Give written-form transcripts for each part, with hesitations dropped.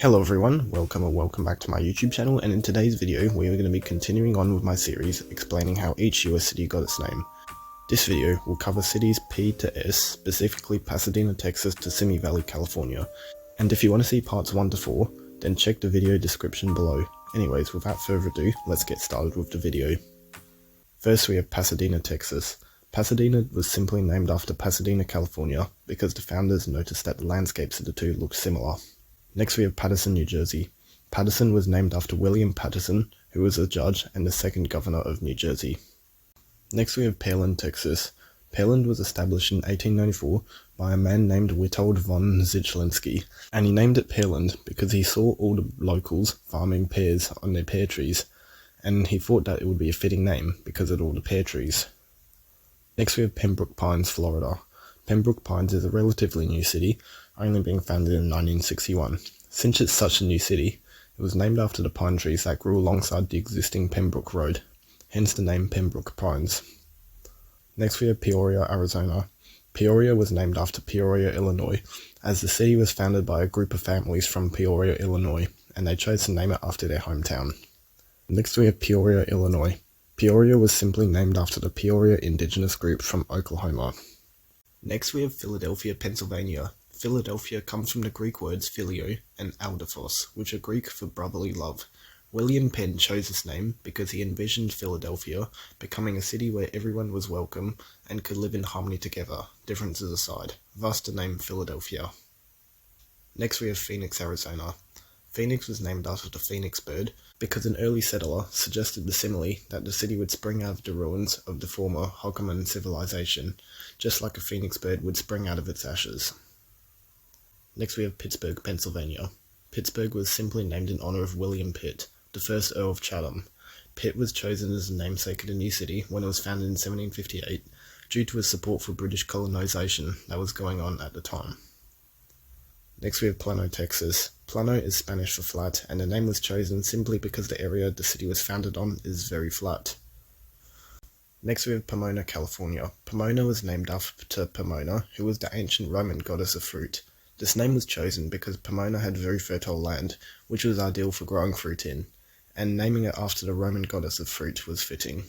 Hello everyone, welcome back to my YouTube channel, and in today's video we are going to be continuing on with my series explaining how each US city got its name. This video will cover cities P to S, specifically Pasadena, Texas to Simi Valley, California. And if you want to see parts 1 to 4, then check the video description below. Anyways, without further ado, let's get started with the video. First we have Pasadena, Texas. Pasadena was simply named after Pasadena, California, because the founders noticed that the landscapes of the two looked similar. Next we have Paterson, New Jersey. Paterson was named after William Paterson, who was a judge and the second governor of New Jersey. Next we have Pearland, Texas. Pearland was established in 1894 by a man named Witold von Zichlinski, and he named it Pearland because he saw all the locals farming pears on their pear trees, and he thought that it would be a fitting name because of all the pear trees. Next we have Pembroke Pines, Florida. Pembroke Pines is a relatively new city, only being founded in 1961. Since it's such a new city, it was named after the pine trees that grew alongside the existing Pembroke Road, hence the name Pembroke Pines. Next we have Peoria, Arizona. Peoria was named after Peoria, Illinois, as the city was founded by a group of families from Peoria, Illinois, and they chose to name it after their hometown. Next we have Peoria, Illinois. Peoria was simply named after the Peoria indigenous group from Oklahoma. Next we have Philadelphia, Pennsylvania. Philadelphia comes from the Greek words phileo and aldaphos, which are Greek for brotherly love. William Penn chose this name because he envisioned Philadelphia becoming a city where everyone was welcome and could live in harmony together, differences aside, thus the name Philadelphia. Next we have Phoenix, Arizona. Phoenix was named after the phoenix bird because an early settler suggested the simile that the city would spring out of the ruins of the former Hokuman civilization, just like a phoenix bird would spring out of its ashes. Next we have Pittsburgh, Pennsylvania. Pittsburgh was simply named in honor of William Pitt, the first Earl of Chatham. Pitt was chosen as the namesake of the new city when it was founded in 1758, due to his support for British colonization that was going on at the time. Next we have Plano, Texas. Plano is Spanish for flat, and the name was chosen simply because the area the city was founded on is very flat. Next we have Pomona, California. Pomona was named after Pomona, who was the ancient Roman goddess of fruit. This name was chosen because Pomona had very fertile land, which was ideal for growing fruit in, and naming it after the Roman goddess of fruit was fitting.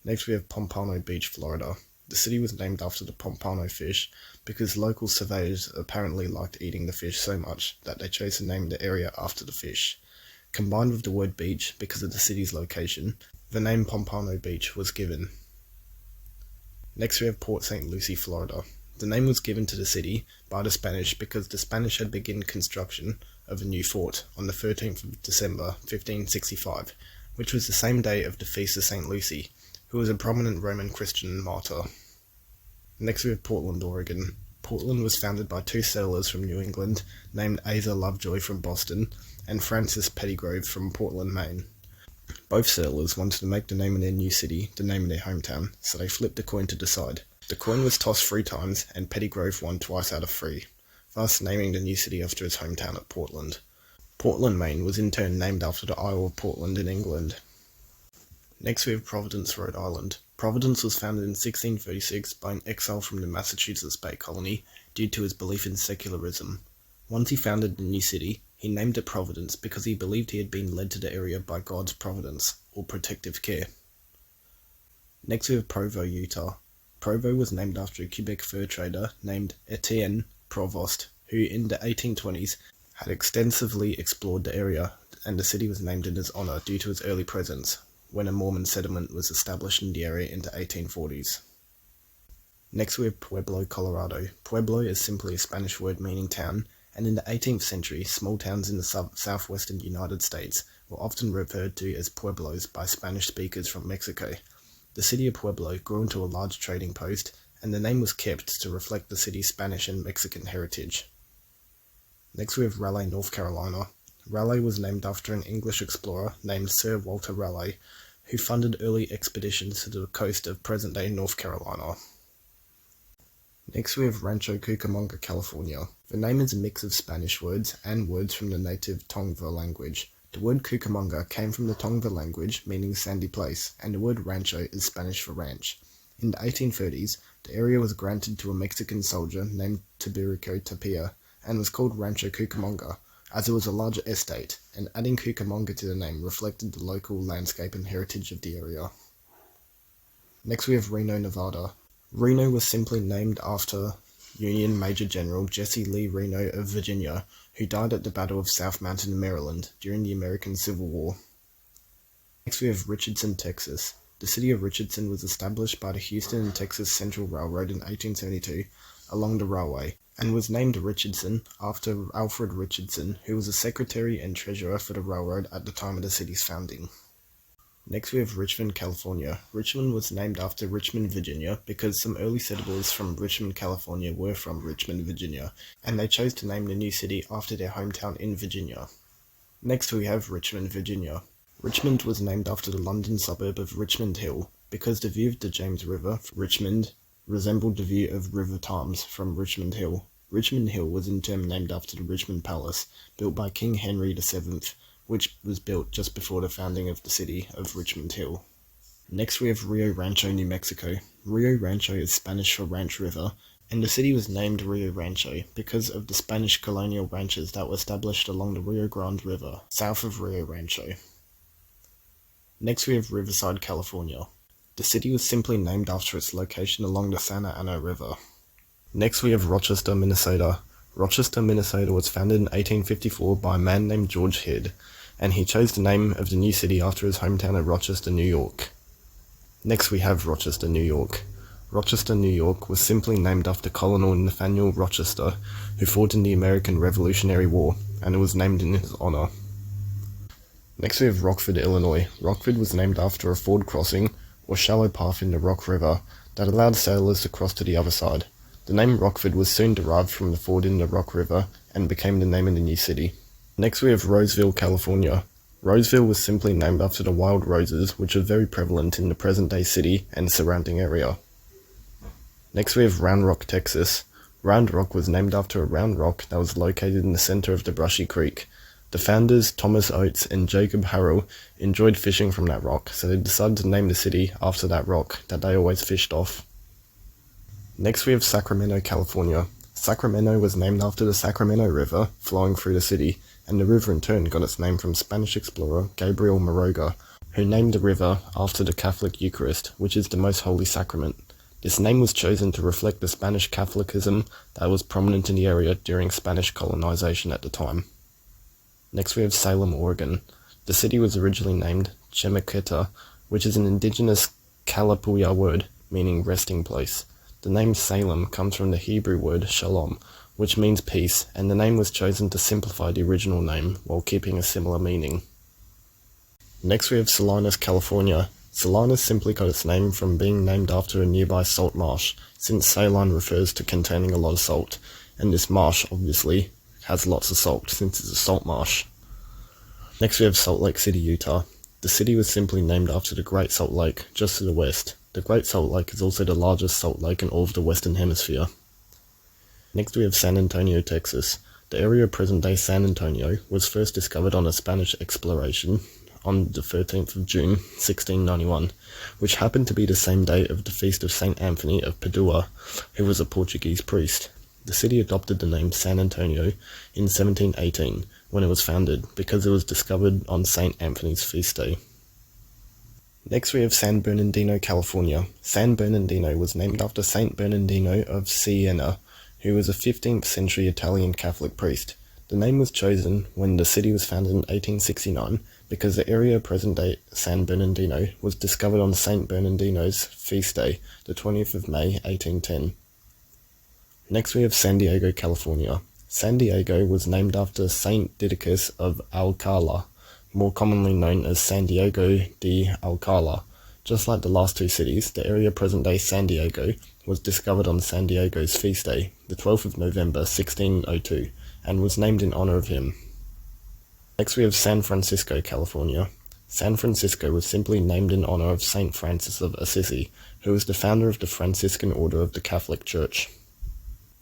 Next we have Pompano Beach, Florida. The city was named after the pompano fish because local surveyors apparently liked eating the fish so much that they chose to name the area after the fish. Combined with the word beach because of the city's location, the name Pompano Beach was given. Next we have Port St. Lucie, Florida. The name was given to the city by the Spanish because the Spanish had begun construction of a new fort on the 13th of December 1565, which was the same day of the Feast of St. Lucie, who was a prominent Roman Christian martyr. Next we have Portland, Oregon. Portland was founded by two settlers from New England named Asa Lovejoy from Boston and Francis Pettygrove from Portland, Maine. Both settlers wanted to make the name of their new city the name of their hometown, so they flipped a coin to decide. The coin was tossed 3 times and Pettygrove won twice out of 3, thus naming the new city after his hometown at Portland. Portland, Maine was in turn named after the Isle of Portland in England. Next we have Providence, Rhode Island. Providence was founded in 1636 by an exile from the Massachusetts Bay Colony due to his belief in secularism. Once he founded the new city, he named it Providence because he believed he had been led to the area by God's providence, or protective care. Next we have Provo, Utah. Provo was named after a Quebec fur trader named Etienne Provost, who in the 1820s had extensively explored the area, and the city was named in his honor due to his early presence when a Mormon settlement was established in the area in the 1840s. Next we have Pueblo, Colorado. Pueblo is simply a Spanish word meaning town, and in the 18th century, small towns in the southwestern United States were often referred to as pueblos by Spanish speakers from Mexico. The city of Pueblo grew into a large trading post, and the name was kept to reflect the city's Spanish and Mexican heritage. Next we have Raleigh, North Carolina. Raleigh was named after an English explorer named Sir Walter Raleigh, who funded early expeditions to the coast of present-day North Carolina. Next we have Rancho Cucamonga, California. The name is a mix of Spanish words and words from the native Tongva language. The word Cucamonga came from the Tongva language meaning sandy place, and the word rancho is Spanish for ranch. In the 1830s, the area was granted to a Mexican soldier named Tibirico Tapia, and was called Rancho Cucamonga, as it was a larger estate, and adding Cucamonga to the name reflected the local landscape and heritage of the area. Next we have Reno, Nevada. Reno was simply named after Union Major General Jesse Lee Reno of Virginia, who died at the Battle of South Mountain, Maryland, during the American Civil War. Next we have Richardson, Texas. The city of Richardson was established by the Houston and Texas Central Railroad in 1872 along the railway, and was named Richardson after Alfred Richardson, who was a secretary and treasurer for the railroad at the time of the city's founding. Next we have Richmond, California. Richmond was named after Richmond, Virginia, because some early settlers from Richmond, California were from Richmond, Virginia, and they chose to name the new city after their hometown in Virginia. Next we have Richmond, Virginia. Richmond was named after the London suburb of Richmond Hill, because the view of the James River from Richmond resembled the view of River Thames from Richmond Hill. Richmond Hill was in turn named after the Richmond Palace, built by King Henry VII, which was built just before the founding of the city of Richmond Hill. Next we have Rio Rancho, New Mexico. Rio Rancho is Spanish for Ranch River, and the city was named Rio Rancho because of the Spanish colonial ranches that were established along the Rio Grande River, south of Rio Rancho. Next we have Riverside, California. The city was simply named after its location along the Santa Ana River. Next we have Rochester, Minnesota. Rochester, Minnesota was founded in 1854 by a man named George Head, and he chose the name of the new city after his hometown of Rochester, New York. Next we have Rochester, New York. Rochester, New York was simply named after Colonel Nathaniel Rochester, who fought in the American Revolutionary War, and it was named in his honor. Next we have Rockford, Illinois. Rockford was named after a ford crossing, or shallow path in the Rock River, that allowed sailors to cross to the other side. The name Rockford was soon derived from the ford in the Rock River, and became the name of the new city. Next we have Roseville, California. Roseville was simply named after the wild roses, which are very prevalent in the present-day city and surrounding area. Next we have Round Rock, Texas. Round Rock was named after a round rock that was located in the center of the Brushy Creek. The founders, Thomas Oates and Jacob Harrell, enjoyed fishing from that rock, so they decided to name the city after that rock that they always fished off. Next we have Sacramento, California. Sacramento was named after the Sacramento River flowing through the city, and the river in turn got its name from Spanish explorer Gabriel Maroga, who named the river after the Catholic Eucharist, which is the most holy sacrament. This name was chosen to reflect the Spanish Catholicism that was prominent in the area during Spanish colonization at the time. Next we have Salem, Oregon. The city was originally named Chemeketa, which is an indigenous Kalapuya word meaning resting place. The name Salem comes from the Hebrew word shalom, which means peace, and the name was chosen to simplify the original name while keeping a similar meaning. Next we have Salinas, California. Salinas simply got its name from being named after a nearby salt marsh, since saline refers to containing a lot of salt, and this marsh obviously has lots of salt since it's a salt marsh. Next we have Salt Lake City, Utah. The city was simply named after the Great Salt Lake, just to the west. The Great Salt Lake is also the largest salt lake in all of the Western Hemisphere. Next we have San Antonio, Texas. The area of present-day San Antonio was first discovered on a Spanish exploration on the 13th of June, 1691, which happened to be the same day of the feast of Saint Anthony of Padua, who was a Portuguese priest. The city adopted the name San Antonio in 1718, when it was founded, because it was discovered on Saint Anthony's feast day. Next we have San Bernardino, California. San Bernardino was named after Saint Bernardino of Siena, who was a 15th century Italian Catholic priest. The name was chosen when the city was founded in 1869 because the area of present-day San Bernardino was discovered on Saint Bernardino's feast day, the 20th of May, 1810. Next we have San Diego, California. San Diego was named after Saint Didacus of Alcala, more commonly known as San Diego de Alcala. Just like the last two cities, the area present-day San Diego was discovered on San Diego's feast day, the 12th of November 1602, and was named in honor of him. Next we have San Francisco, California. San Francisco was simply named in honor of Saint Francis of Assisi, who was the founder of the Franciscan Order of the Catholic Church.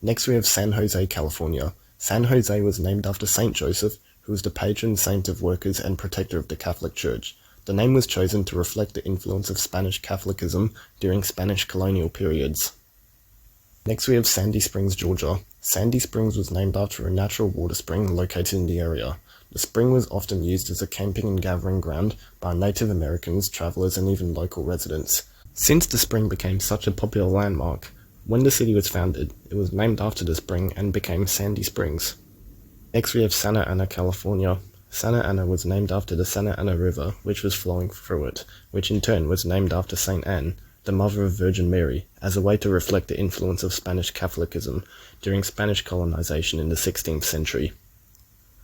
Next we have San Jose, California. San Jose was named after Saint Joseph, who was the patron saint of workers and protector of the Catholic Church. The name was chosen to reflect the influence of Spanish Catholicism during Spanish colonial periods. Next we have Sandy Springs, Georgia. Sandy Springs was named after a natural water spring located in the area. The spring was often used as a camping and gathering ground by Native Americans, travelers, and even local residents. Since the spring became such a popular landmark, when the city was founded, it was named after the spring and became Sandy Springs. Next we have Santa Ana, California. Santa Ana was named after the Santa Ana River, which was flowing through it, which in turn was named after Saint Anne, the mother of Virgin Mary, as a way to reflect the influence of Spanish Catholicism during Spanish colonization in the 16th century.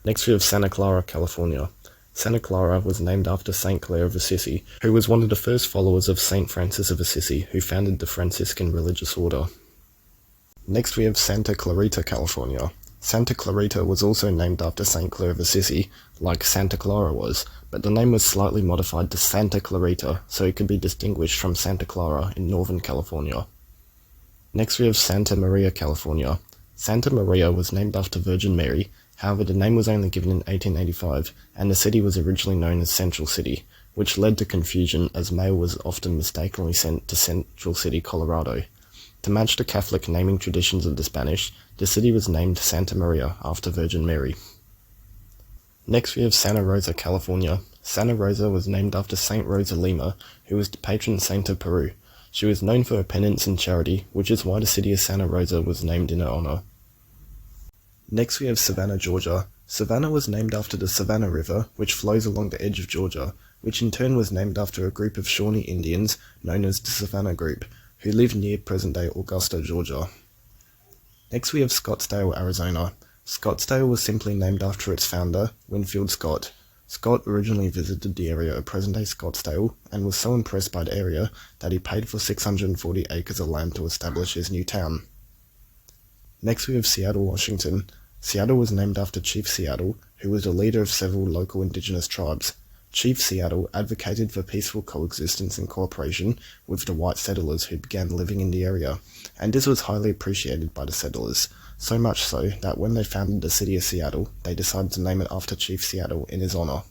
Next we have Santa Clara, California. Santa Clara was named after Saint Clare of Assisi, who was one of the first followers of Saint Francis of Assisi, who founded the Franciscan religious order. Next we have Santa Clarita, California. Santa Clarita was also named after Saint Clare of Assisi, like Santa Clara was, but the name was slightly modified to Santa Clarita so it could be distinguished from Santa Clara in Northern California. Next we have Santa Maria, California. Santa Maria was named after Virgin Mary, however the name was only given in 1885, and the city was originally known as Central City, which led to confusion as mail was often mistakenly sent to Central City, Colorado. To match the Catholic naming traditions of the Spanish, the city was named Santa Maria after Virgin Mary. Next we have Santa Rosa, California. Santa Rosa was named after Saint Rosa Lima, who was the patron saint of Peru. She was known for her penance and charity, which is why the city of Santa Rosa was named in her honor. Next we have Savannah, Georgia. Savannah was named after the Savannah River, which flows along the edge of Georgia, which in turn was named after a group of Shawnee Indians known as the Savannah Group, who lived near present-day Augusta, Georgia. Next we have Scottsdale, Arizona. Scottsdale was simply named after its founder, Winfield Scott. Scott originally visited the area of present-day Scottsdale and was so impressed by the area that he paid for 640 acres of land to establish his new town. Next we have Seattle, Washington. Seattle was named after Chief Seattle, who was the leader of several local indigenous tribes. Chief Seattle advocated for peaceful coexistence and cooperation with the white settlers who began living in the area, and this was highly appreciated by the settlers, so much so that when they founded the city of Seattle, they decided to name it after Chief Seattle in his honor.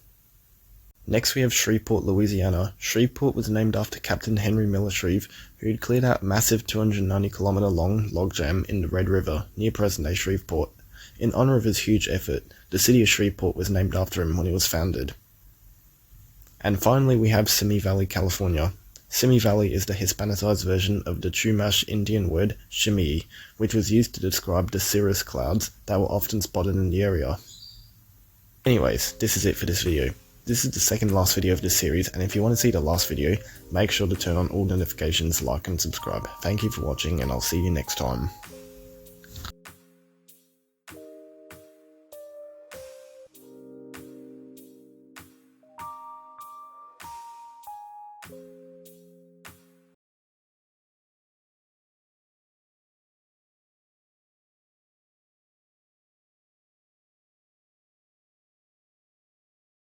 Next we have Shreveport, Louisiana. Shreveport was named after Captain Henry Miller Shreve, who had cleared out a massive 290-kilometer long logjam in the Red River near present-day Shreveport. In honor of his huge effort, the city of Shreveport was named after him when it was founded. And finally we have Simi Valley, California. Simi Valley is the Hispanicized version of the Chumash Indian word Shimei, which was used to describe the cirrus clouds that were often spotted in the area. Anyways, this is it for this video. This is the second last video of this series, and if you want to see the last video, make sure to turn on all notifications, like and subscribe. Thank you for watching, and I'll see you next time.